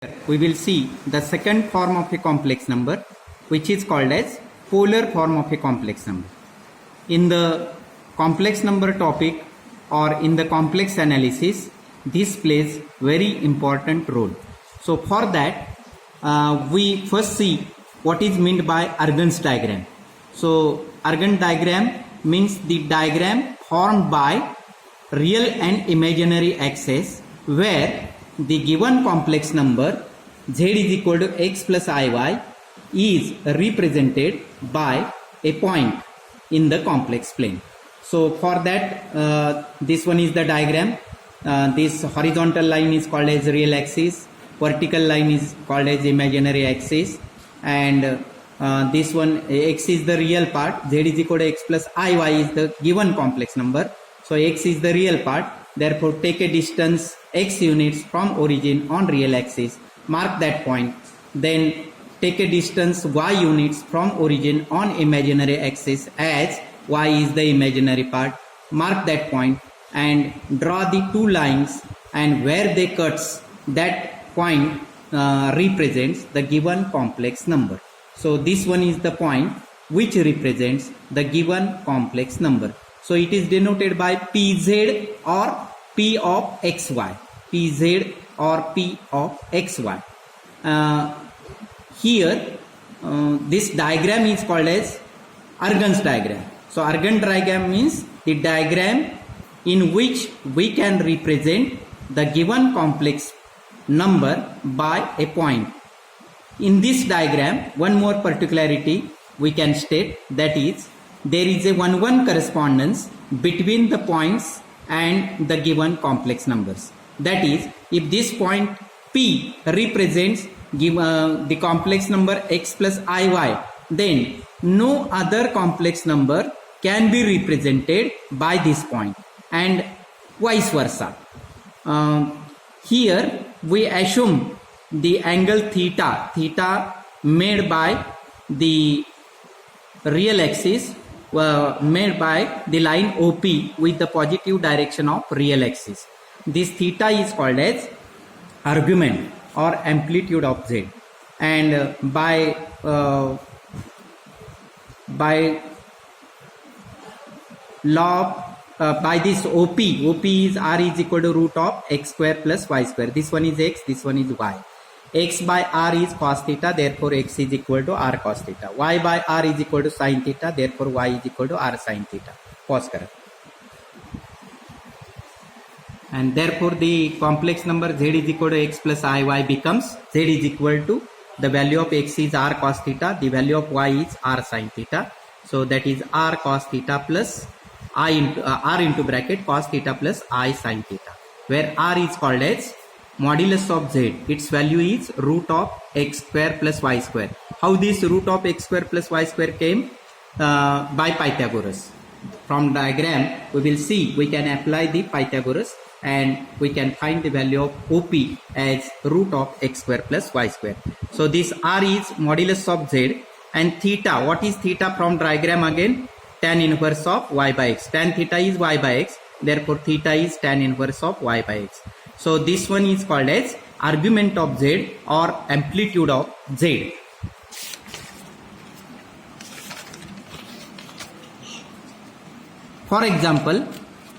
we will see the second form of a complex number, which is called as polar form of a complex number. In the complex number topic or in the complex analysis, this plays very important role. So for that, we first see what is meant by Argand's diagram. So Argand diagram means the diagram formed by real and imaginary axes where the given complex number z is equal to x plus iy is represented by a point in the complex plane. So for that, this one is the diagram. This horizontal line is called as real axis, vertical line is called as imaginary axis, and this one x is the real part, z is equal to x plus iy is the given complex number. So x is the real part, therefore take a distance x units from origin on real axis, mark that point, then take a distance y units from origin on imaginary axis as y is the imaginary part, mark that point and draw the two lines, and where they cuts, that point represents the given complex number. So this one is the point which represents the given complex number. So it is denoted by pz or p of xy, pz or p of xy. Here this diagram is called as Argand's diagram. So Argand diagram means the diagram in which we can represent the given complex number by a point. In this diagram, one more particularity we can state, that is there is a 1-1 correspondence between the points and the given complex numbers. That is, if this point P represents the complex number x plus iy, then no other complex number can be represented by this point, and vice versa. Here we assume the angle theta made by the real axis, made by the line OP with the positive direction of real axis. This theta is called as argument or amplitude of z, and by law by this OP is r is equal to root of x square plus y square. This one is x, this one is y. X by r is cos theta, therefore x is equal to r cos theta. Y by r is equal to sin theta, therefore y is equal to r sin theta. Pause correct. And therefore the complex number z is equal to x plus iy becomes z is equal to the value of x is r cos theta, the value of y is r sin theta. So that is r cos theta plus I into r into bracket cos theta plus I sin theta, where r is called as modulus of z. Its value is root of x square plus y square. How this root of x square plus y square came? By Pythagoras. From diagram we will see we can apply the Pythagoras and we can find the value of OP as root of x square plus y square. So this r is modulus of z, and theta, what is theta from diagram again? Tan inverse of y by x. Tan theta is y by x, therefore theta is tan inverse of y by x. So this one is called as argument of z or amplitude of z. For example,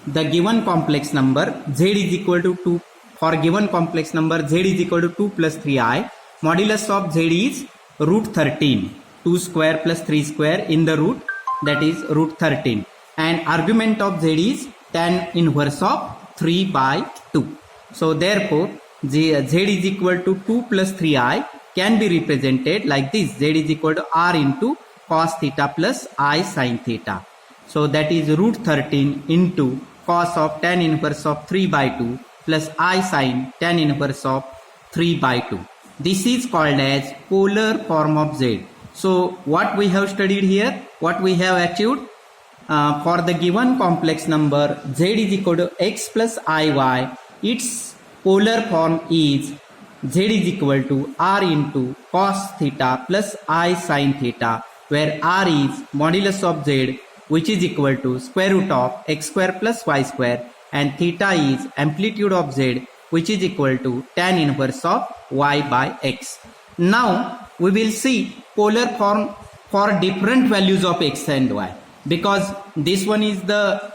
the given complex number z is equal to 2. For given complex number z is equal to 2 plus 3i, modulus of z is root 13. 2 square plus 3 square in the root, that is root 13, and argument of z is tan inverse of 3 by 2. So therefore z is equal to 2 plus 3i can be represented like this: z is equal to r into cos theta plus I sin theta. So that is root 13 into cos of tan inverse of 3 by 2 plus I sin tan inverse of 3 by 2. This is called as polar form of z. So what we have studied here, what we have achieved, for the given complex number z is equal to x plus iy, its polar form is z is equal to r into cos theta plus I sin theta, where r is modulus of z, which is equal to square root of x square plus y square, and theta is amplitude of z, which is equal to tan inverse of y by x. Now we will see polar form for different values of x and y, because this one is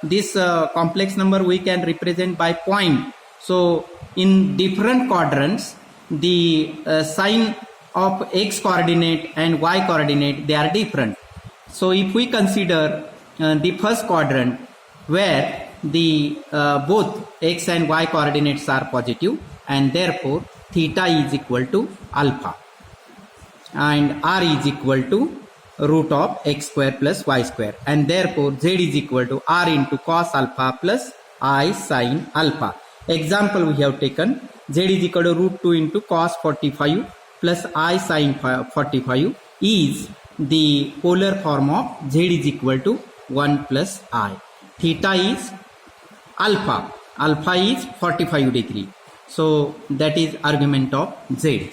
this complex number we can represent by point. So in different quadrants, the sign of x coordinate and y coordinate, they are different. So if we consider the first quadrant where the both x and y coordinates are positive, and therefore theta is equal to alpha and r is equal to root of x square plus y square, and therefore z is equal to r into cos alpha plus I sin alpha. Example we have taken, z is equal to root 2 into cos 45 plus I sin 45 is the polar form of z is equal to 1 plus I. Theta is alpha is 45 degree. So that is argument of z.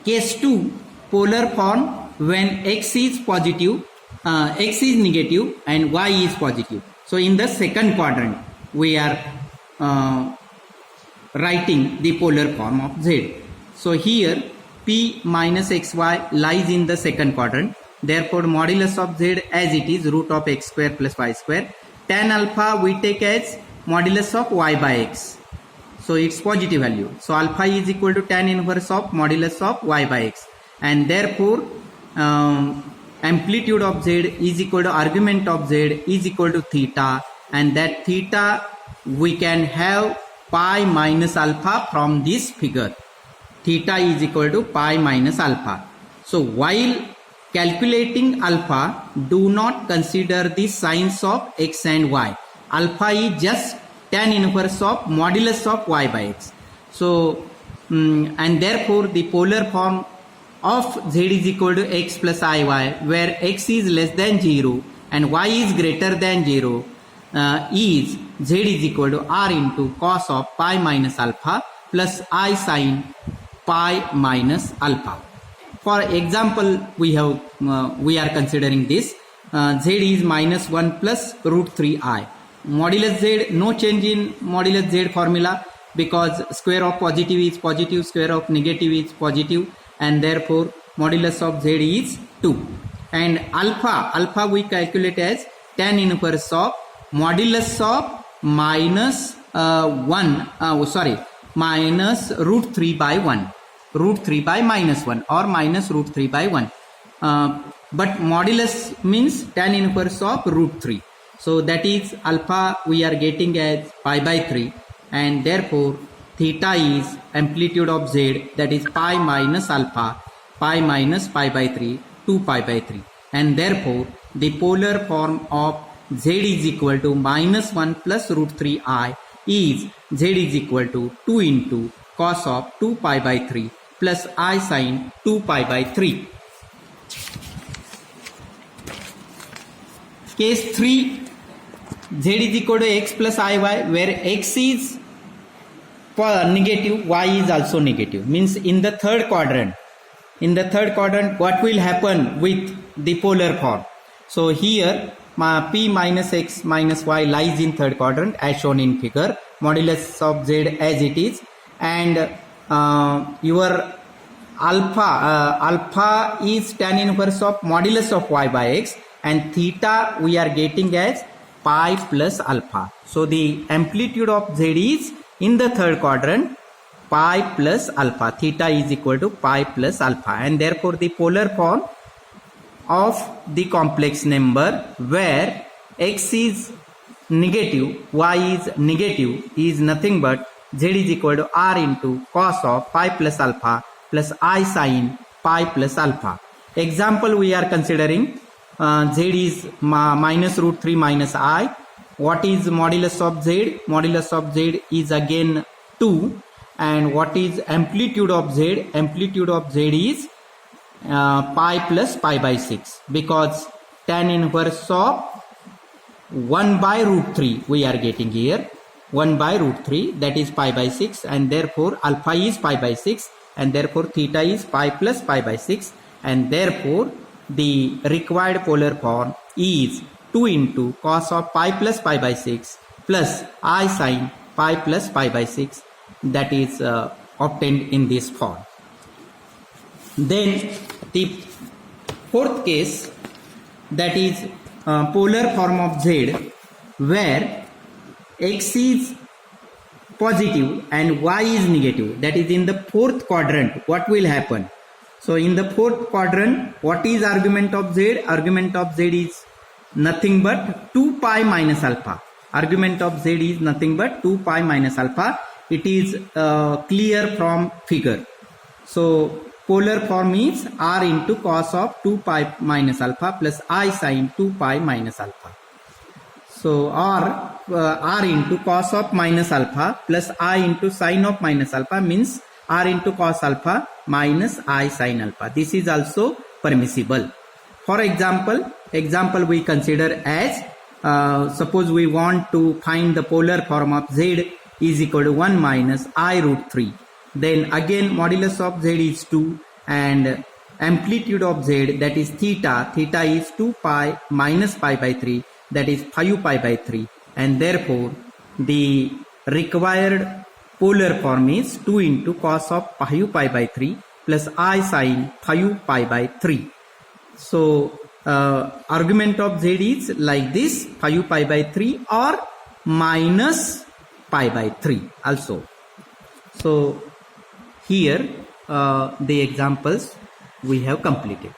Case 2, polar form when x is positive, x is negative and y is positive. So in the second quadrant we are writing the polar form of z. So here p minus xy lies in the second quadrant. Therefore modulus of z as it is root of x square plus y square. Tan alpha we take as modulus of y by x. So it's positive value. So alpha is equal to tan inverse of modulus of y by x. And therefore amplitude of z is equal to argument of z is equal to theta. And that theta we can have pi minus alpha from this figure. Theta is equal to pi minus alpha. So while calculating alpha, do not consider the signs of x and y. Alpha is just tan inverse of modulus of y by x. So and therefore the polar form of z is equal to x plus iy, where x is less than 0 and y is greater than 0, is z is equal to r into cos of pi minus alpha plus I sin pi minus alpha. For example, we are considering this. Z is minus 1 plus root 3i. Modulus z, no change in modulus z formula, because square of positive is positive, square of negative is positive, and therefore modulus of z is 2. And alpha we calculate as tan inverse of modulus of minus minus root 3 by 1. Root 3 by minus 1 or minus root 3 by 1. But modulus means tan inverse of root 3. So that is alpha we are getting as pi by 3, and therefore theta is amplitude of z, that is pi minus alpha, pi minus pi by 3, 2 pi by 3. And therefore the polar form of z is equal to minus 1 plus root 3i is z is equal to 2 into cos of 2 pi by 3 plus I sin 2 pi by 3. Case 3, z is equal to x plus iy, where x is negative, y is also negative. Means in the third quadrant, what will happen with the polar form? So here p minus x minus y lies in third quadrant as shown in figure. Modulus of z as it is, and your alpha is tan inverse of modulus of y by x, and theta we are getting as pi plus alpha. So the amplitude of z is in the third quadrant pi plus alpha. Theta is equal to pi plus alpha, and therefore the polar form of the complex number where x is negative, y is negative, is nothing but z is equal to r into cos of pi plus alpha plus I sin pi plus alpha. Example we are considering, z is minus root 3 minus I. What is modulus of z? Modulus of z is again 2. And what is amplitude of z? Amplitude of z is pi plus pi by 6, because tan inverse of 1 by root 3 we are getting here. 1 by root 3, that is pi by 6, and therefore alpha is pi by 6, and therefore theta is pi plus pi by 6, and therefore the required polar form is 2 into cos of pi plus pi by 6 plus I sin pi plus pi by 6, that is obtained in this form. Then the fourth case, that is polar form of Z, where x is positive and y is negative. That is in the fourth quadrant. What will happen? So in the fourth quadrant, what is argument of Z? Argument of Z is nothing but 2 pi minus alpha. Argument of Z is nothing but 2 pi minus alpha. It is clear from figure. So polar form is r into cos of 2 pi minus alpha plus I sin 2 pi minus alpha. So r into cos of minus alpha plus I into sin of minus alpha means r into cos alpha minus I sin alpha. This is also permissible. For example we consider as suppose we want to find the polar form of Z is equal to 1 minus I root 3. Then again modulus of Z is 2 and amplitude of Z, that is theta is 2 pi minus pi by 3, that is 5 pi by 3, and therefore the required polar form is 2 into cos of 5 pi by 3 plus I sin 5 pi by 3. So argument of Z is like this, 5 pi by 3 or minus pi by 3 also. So here the examples we have completed.